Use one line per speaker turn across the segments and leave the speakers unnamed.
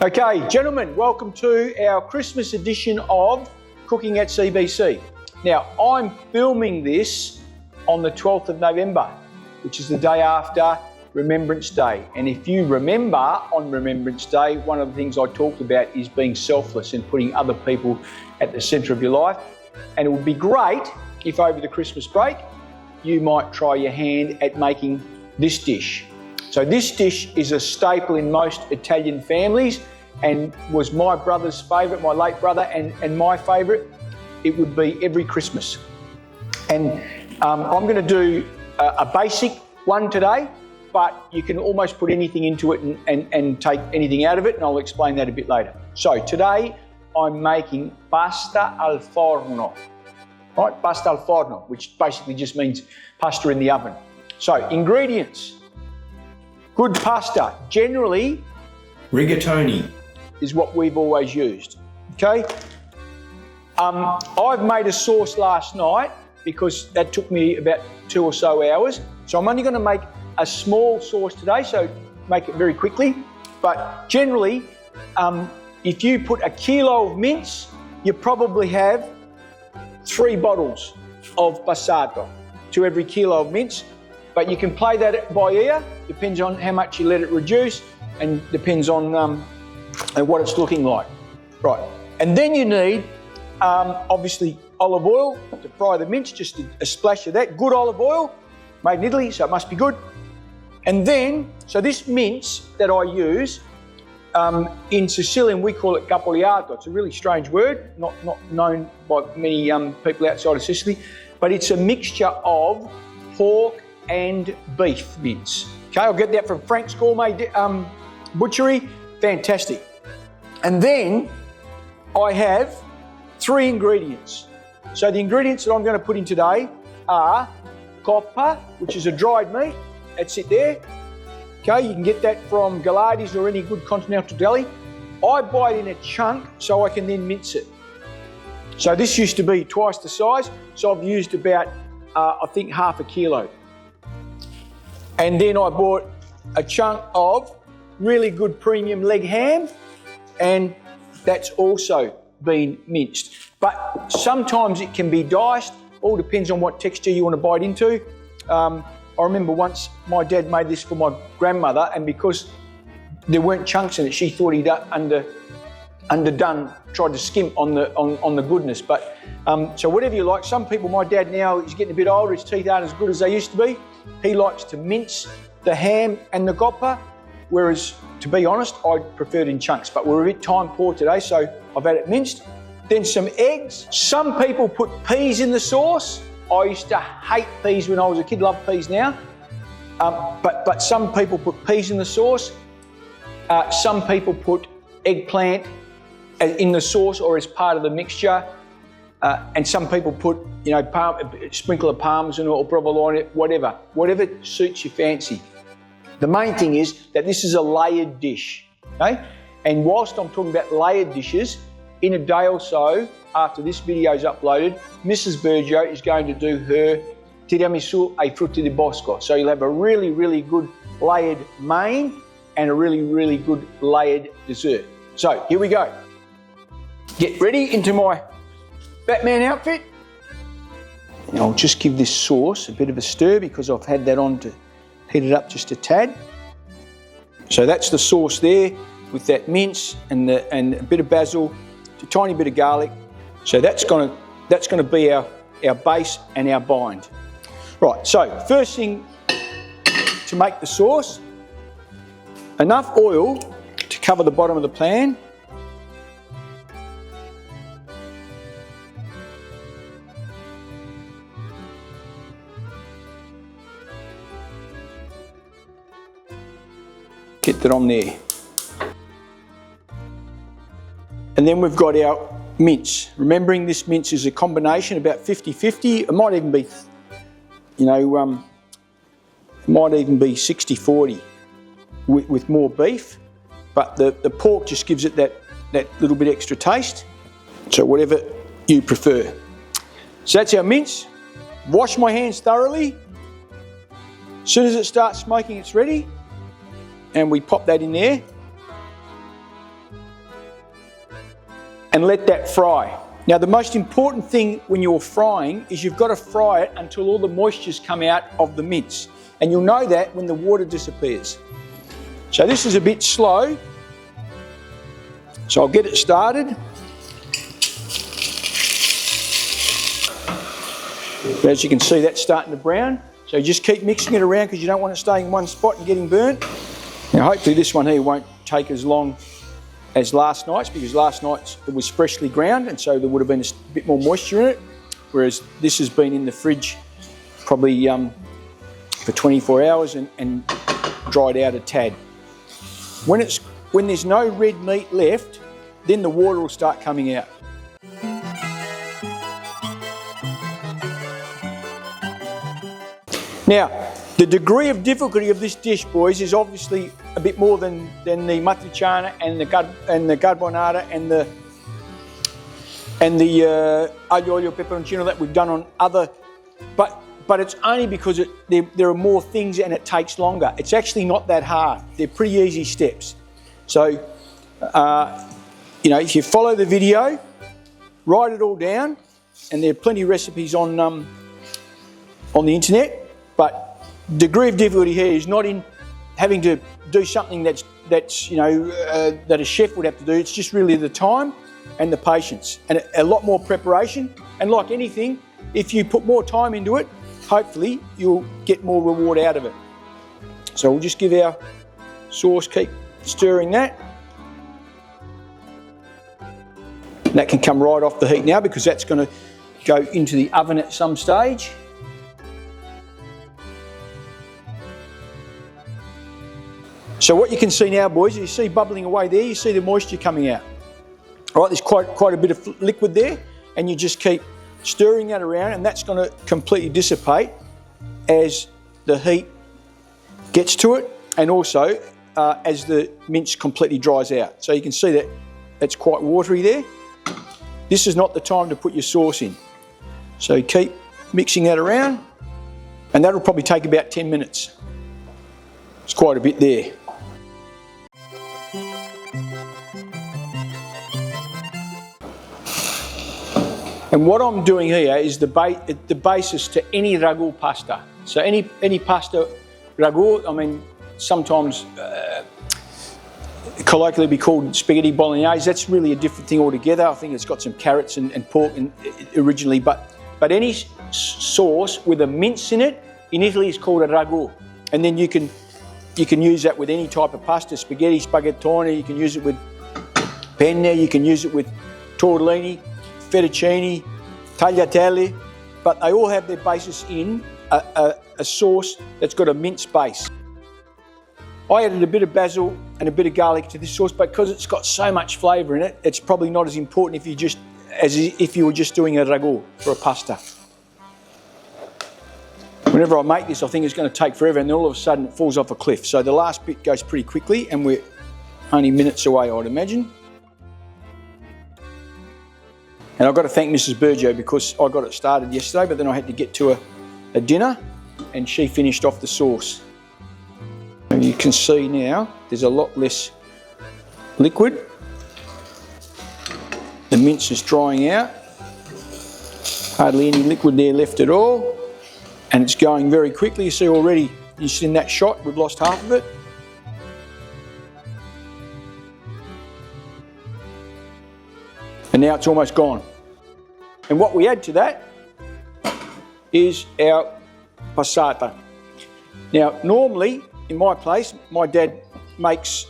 Okay, gentlemen, welcome to our Christmas edition of Cooking at CBC. Now, I'm filming this on the 12th of November, which is the day after Remembrance Day. And if you remember, on Remembrance Day, one of the things I talked about is being selfless and putting other people at the centre of your life. And it would be great if over the Christmas break, you might try your hand at making this dish. So this dish is a staple in most Italian families and was my brother's favourite, my late brother, and my favourite. It would be every Christmas. And I'm going to do a basic one today, but you can almost put anything into it and take anything out of it, and I'll explain that a bit later. So today I'm making pasta al forno, right? Pasta al forno, which basically just means pasta in the oven. So ingredients. Good pasta, generally
rigatoni,
is what we've always used, okay? I've made a sauce last night because that took me about 2 or so hours. So I'm only going to make a small sauce today, so make it very quickly. But generally, if you put a kilo of mince, you probably have 3 bottles of passato to every kilo of mince. But you can play that by ear, depends on how much you let it reduce and depends on what it's looking like. Right, and then you need, obviously, olive oil to fry the mince, just a splash of that. Good olive oil, made in Italy, so it must be good. And then, so this mince that I use, in Sicilian we call it capoliato. It's a really strange word, not known by many people outside of Sicily, but it's a mixture of pork and beef mince. Okay, I'll get that from Frank's Gourmet Butchery. Fantastic. And then I have 3 ingredients. So the ingredients that I'm going to put in today are coppa, which is a dried meat. That's it there. Okay, you can get that from Gallardi's or any good continental deli. I buy it in a chunk so I can then mince it. So this used to be twice the size, so I've used about, I think, half a kilo. And then I bought a chunk of really good premium leg ham, and that's also been minced. But sometimes it can be diced, all depends on what texture you want to bite into. I remember once my dad made this for my grandmother, and because there weren't chunks in it, she thought he'd underdone, tried to skimp on the goodness. But so whatever you like. Some people, my dad now is getting a bit older, his teeth aren't as good as they used to be. He likes to mince the ham and the coppa, whereas, to be honest, I prefer it in chunks, but we're a bit time poor today, so I've had it minced. Then some eggs. Some people put peas in the sauce. I used to hate peas when I was a kid, love peas now. But some people put peas in the sauce. Some people put eggplant in the sauce or as part of the mixture. And some people put, you know, sprinkle of parmesan or provolone, whatever suits your fancy. The main thing is that this is a layered dish, okay? And whilst I'm talking about layered dishes, in a day or so after this video is uploaded, Mrs. Burgio is going to do her tiramisu ai frutti di bosco. So you'll have a really, really good layered main and a really, really good layered dessert. So here we go. Get ready into my Batman outfit. And I'll just give this sauce a bit of a stir because I've had that on to heat it up just a tad. So that's the sauce there with that mince and a bit of basil, a tiny bit of garlic. So that's going to be our base and our bind. Right, so first thing to make the sauce, enough oil to cover the bottom of the pan. Get that on there. And then we've got our mince. Remembering this mince is a combination, about 50-50. It might even be, you know, it might even be 60-40 with more beef. But the pork just gives it that little bit extra taste. So whatever you prefer. So that's our mince. Wash my hands thoroughly. As soon as it starts smoking, it's ready. And we pop that in there. and let that fry. Now the most important thing when you're frying is you've got to fry it until all the moisture's come out of the mince. And you'll know that when the water disappears. So this is a bit slow. So I'll get it started. As you can see, that's starting to brown. So just keep mixing it around because you don't want it staying in one spot and getting burnt. Now hopefully this one here won't take as long as last night's, because last night's it was freshly ground and so there would have been a bit more moisture in it, whereas this has been in the fridge probably for 24 hours and dried out a tad. When there's no red meat left, then the water will start coming out. Now, the degree of difficulty of this dish, boys, is obviously a bit more than the matriciana and the carbonara and the aglio olio peperoncino that we've done on other, but it's only because there are more things and it takes longer. It's actually not that hard. They're pretty easy steps. So, you know, if you follow the video, write it all down, and there are plenty of recipes on the internet. But degree of difficulty here is not in having to do something that's you know that a chef would have to do. It's just really the time and the patience and a lot more preparation. And like anything, if you put more time into it, hopefully you'll get more reward out of it. So we'll just give our sauce, keep stirring that. That can come right off the heat now because that's going to go into the oven at some stage. So what you can see now, boys, you see bubbling away there, you see the moisture coming out. All right, there's quite a bit of liquid there, and you just keep stirring that around, and that's going to completely dissipate as the heat gets to it, and also as the mince completely dries out. So you can see that it's quite watery there. This is not the time to put your sauce in. So keep mixing that around, and that'll probably take about 10 minutes. It's quite a bit there. And what I'm doing here is the basis to any ragu pasta. So any pasta ragu, I mean, sometimes colloquially be called spaghetti bolognese. That's really a different thing altogether. I think it's got some carrots and pork originally, but any sauce with a mince in it in Italy is called a ragu. And then you can use that with any type of pasta, spaghetti, spaghettone. You can use it with penne. You can use it with tortellini, fettuccine, tagliatelle, but they all have their basis in a sauce that's got a mince base. I added a bit of basil and a bit of garlic to this sauce, but because it's got so much flavour in it, it's probably not as important as if you were just doing a ragu for a pasta. Whenever I make this, I think it's going to take forever, and then all of a sudden it falls off a cliff. So the last bit goes pretty quickly, and we're only minutes away, I'd imagine. And I've got to thank Mrs. Burgio because I got it started yesterday, but then I had to get to a dinner, and she finished off the sauce. And you can see now there's a lot less liquid. The mince is drying out. Hardly any liquid there left at all. And it's going very quickly. You see already, just in that shot, we've lost half of it. And now it's almost gone. And what we add to that is our passata. Now, normally, in my place, my dad makes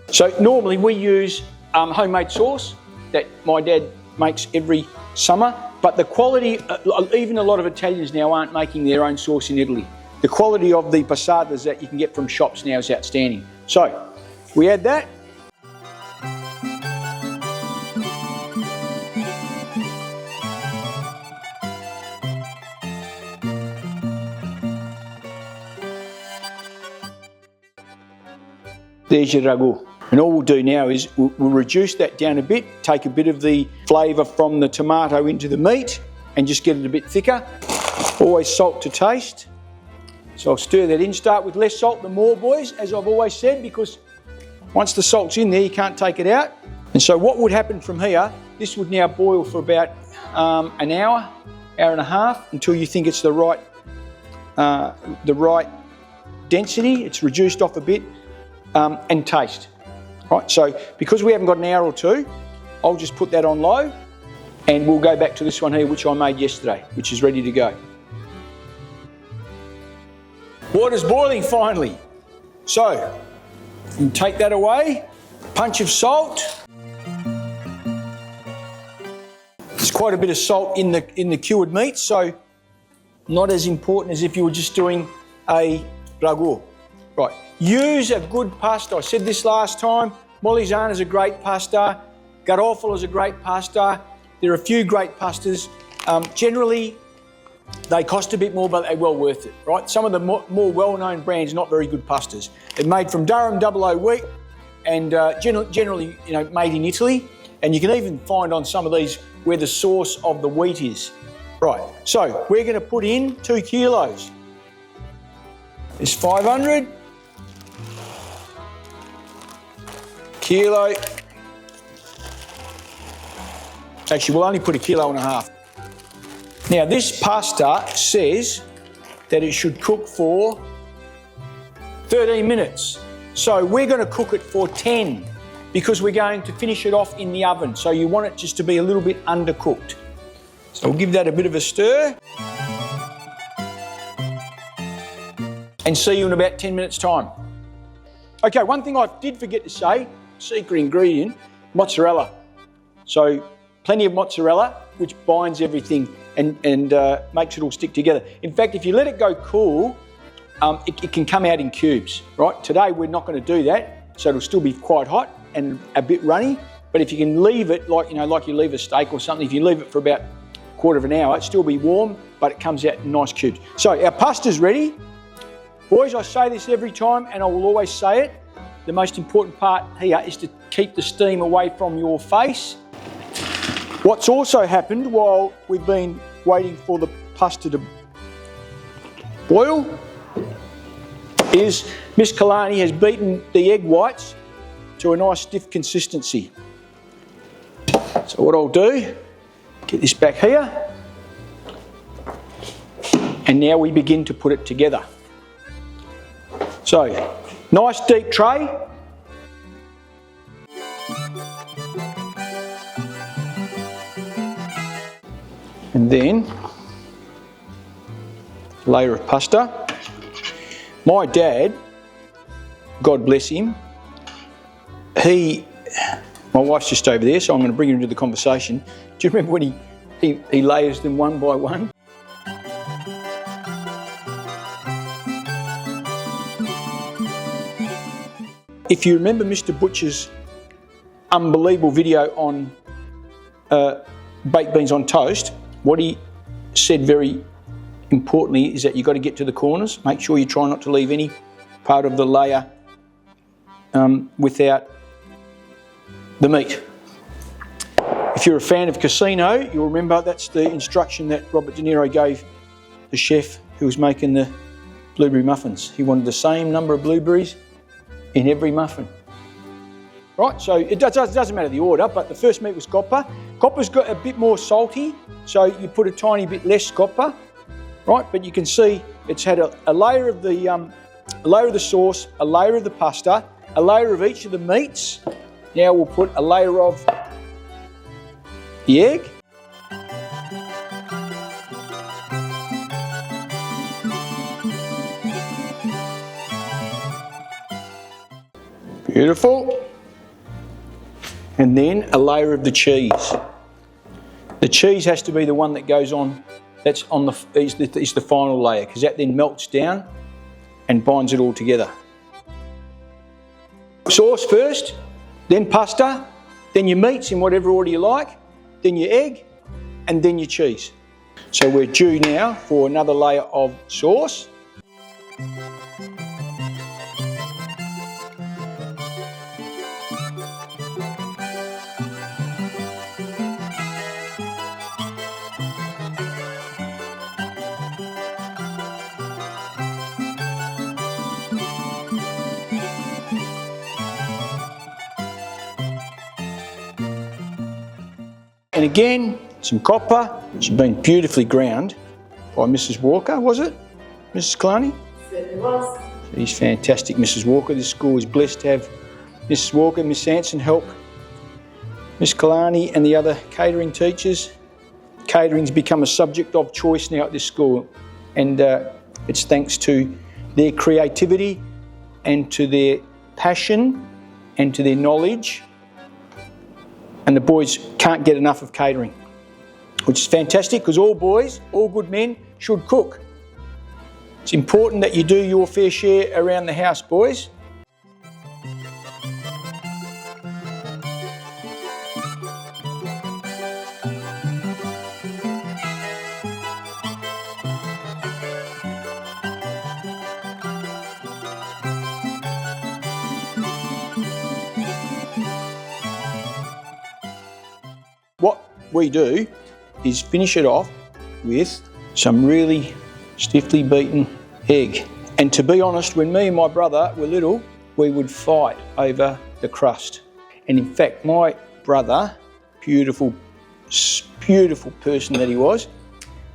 so normally we use homemade sauce that my dad makes every summer, but the quality, even a lot of Italians now aren't making their own sauce in Italy. The quality of the passatas that you can get from shops now is outstanding. So, we add that. There's your ragu. And all we'll do now is we'll reduce that down a bit, take a bit of the flavour from the tomato into the meat and just get it a bit thicker. Always salt to taste. So I'll stir that in. Start with less salt, the more, boys, as I've always said, because once the salt's in there, you can't take it out. And so what would happen from here, this would now boil for about an hour, hour and a half, until you think it's the right density. It's reduced off a bit, and taste. Right, so because we haven't got an hour or two, I'll just put that on low, and we'll go back to this one here, which I made yesterday, which is ready to go. Water's boiling finally. So, you take that away, punch of salt. There's quite a bit of salt in the cured meat, so not as important as if you were just doing a ragu. Right, use a good pasta. I said this last time, Molisano is a great pasta, Garofalo is a great pasta. There are a few great pastas. Generally, they cost a bit more, but they're well worth it, right? Some of the more well-known brands, not very good pastas. They're made from Durham 00 wheat and generally, made in Italy. And you can even find on some of these where the source of the wheat is. Right, so we're going to put in 2 kilos. It's 500. Kilo. Actually, we'll only put 1.5 kilos. Now, this pasta says that it should cook for 13 minutes. So we're going to cook it for 10 because we're going to finish it off in the oven. So you want it just to be a little bit undercooked. So we'll give that a bit of a stir. And see you in about 10 minutes' time. Okay, one thing I did forget to say, secret ingredient, mozzarella. So plenty of mozzarella, which binds everything and makes it all stick together. In fact, if you let it go cool, it can come out in cubes, right? Today we're not going to do that, so it'll still be quite hot and a bit runny. But if you can leave it like you leave a steak or something, if you leave it for about a quarter of an hour, it'll still be warm, but it comes out in nice cubes. So our pasta's ready. Boys, I say this every time and I will always say it. The most important part here is to keep the steam away from your face. What's also happened while we've been waiting for the pasta to boil is Miss Kalani has beaten the egg whites to a nice stiff consistency. So what I'll do, get this back here, and now we begin to put it together. So, nice deep tray. And then, layer of pasta. My dad, God bless him, my wife's just over there, so I'm going to bring her into the conversation. Do you remember when he layers them one by one? If you remember Mr. Butcher's unbelievable video on baked beans on toast, what he said very importantly is that you've got to get to the corners. Make sure you try not to leave any part of the layer without the meat. If you're a fan of Casino, you'll remember that's the instruction that Robert De Niro gave the chef who was making the blueberry muffins. He wanted the same number of blueberries in every muffin. Right, so it doesn't matter the order, but the first meat was coppa. Coppa's got a bit more salty, so you put a tiny bit less coppa, right? But you can see it's had a layer of the sauce, a layer of the pasta, a layer of each of the meats. Now we'll put a layer of the egg. Beautiful. And then a layer of the cheese. The cheese has to be the one that goes on, that's on is the final layer, because that then melts down and binds it all together. Sauce first, then pasta, then your meats in whatever order you like, then your egg, and then your cheese. So we're due now for another layer of sauce. And again, some copper, which has been beautifully ground by Mrs. Walker, was it? Mrs. Kalani?
Certainly was.
She's fantastic, Mrs. Walker. This school is blessed to have Mrs. Walker, Miss Sanson help Miss Kalani and the other catering teachers. Catering's become a subject of choice now at this school, and it's thanks to their creativity and to their passion and to their knowledge. And the boys can't get enough of catering, which is fantastic because all boys, all good men, should cook. It's important that you do your fair share around the house, boys. What we do is finish it off with some really stiffly beaten egg. And to be honest, when me and my brother were little, we would fight over the crust. And in fact, my brother, beautiful person that he was,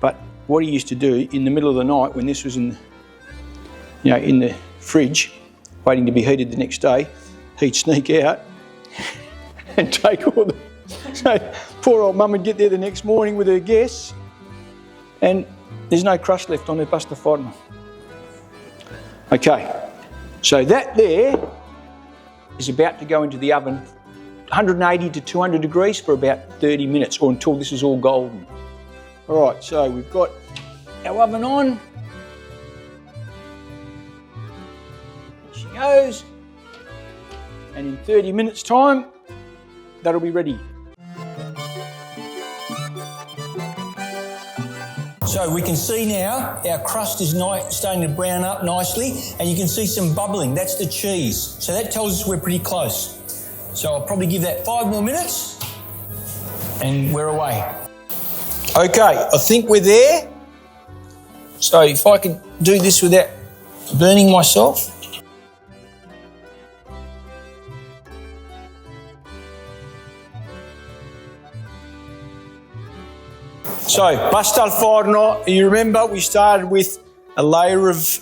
but what he used to do in the middle of the night when this was in the fridge, waiting to be heated the next day, he'd sneak out and take all the... So poor old mum would get there the next morning with her guests and there's no crust left on her pasta forno. Okay, so that there is about to go into the oven 180 to 200 degrees for about 30 minutes or until this is all golden. All right, so we've got our oven on. There she goes. And in 30 minutes time, that'll be ready. So we can see now our crust is starting to brown up nicely and you can see some bubbling. That's the cheese. So that tells us we're pretty close. So I'll probably give that 5 more minutes and we're away. Okay, I think we're there. So if I can do this without burning myself. So, pasta al forno, you remember we started with a layer of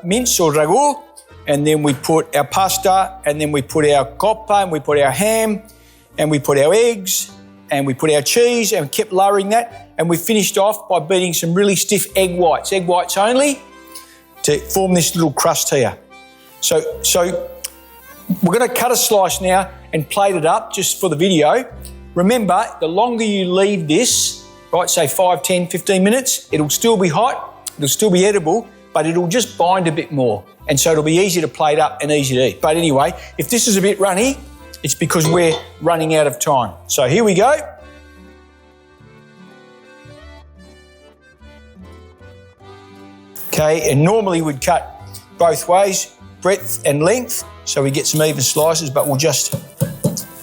mince or ragu, and then we put our pasta, and then we put our coppa, and we put our ham, and we put our eggs, and we put our cheese, and we kept lowering that, and we finished off by beating some really stiff egg whites only, to form this little crust here. So we're going to cut a slice now and plate it up just for the video. Remember, the longer you leave this, right, say 5, 10, 15 minutes, it'll still be hot, it'll still be edible, but it'll just bind a bit more. And so it'll be easy to plate up and easy to eat. But anyway, if this is a bit runny, it's because we're running out of time. So here we go. Okay, and normally we'd cut both ways, breadth and length, so we get some even slices, but we'll just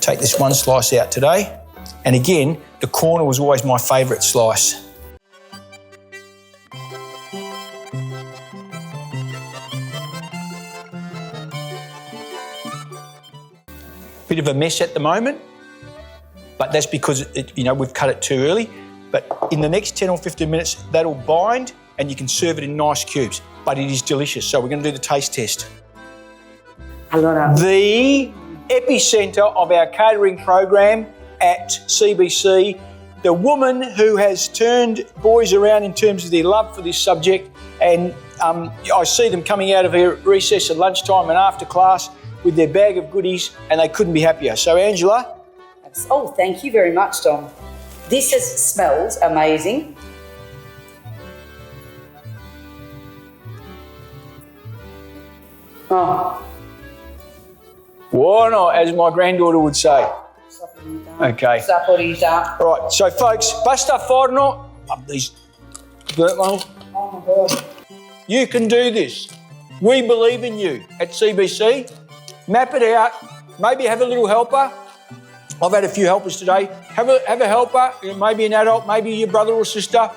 take this one slice out today. And again, the corner was always my favourite slice. Bit of a mess at the moment, but that's because we've cut it too early. But in the next 10 or 15 minutes, that'll bind and you can serve it in nice cubes. But it is delicious, so we're going to do the taste test. The epicentre of our catering program at CBC, the woman who has turned boys around in terms of their love for this subject, and I see them coming out of her recess at lunchtime and after class with their bag of goodies and they couldn't be happier. So Angela.
Oh, thank you very much, Dom. This smells amazing. Oh.
Buono, as my granddaughter would say. Okay.
Saporita.
Right, so folks, pasta forno. Love these burnt ones.
Oh my God.
You can do this. We believe in you at CBC. Map it out. Maybe have a little helper. I've had a few helpers today. Have a helper, maybe an adult, maybe your brother or sister,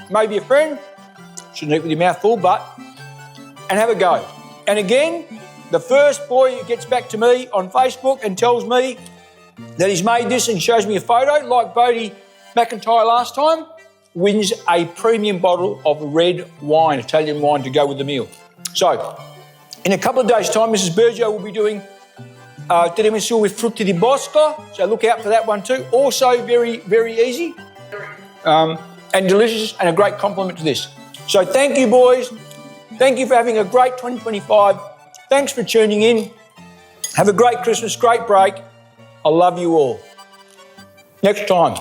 maybe a friend. Shouldn't eat with your mouth full, and have a go. And again, the first boy who gets back to me on Facebook and tells me that he's made this and shows me a photo, like Bodie McIntyre last time, wins a premium bottle of red wine, Italian wine, to go with the meal. So, in a couple of days' time, Mrs. Burgio will be doing tiramisu with frutti di bosco, so look out for that one too. Also very, very easy and delicious and a great compliment to this. So thank you, boys. Thank you for having a great 2025. Thanks for tuning in. Have a great Christmas, great break. I love you all. Next time.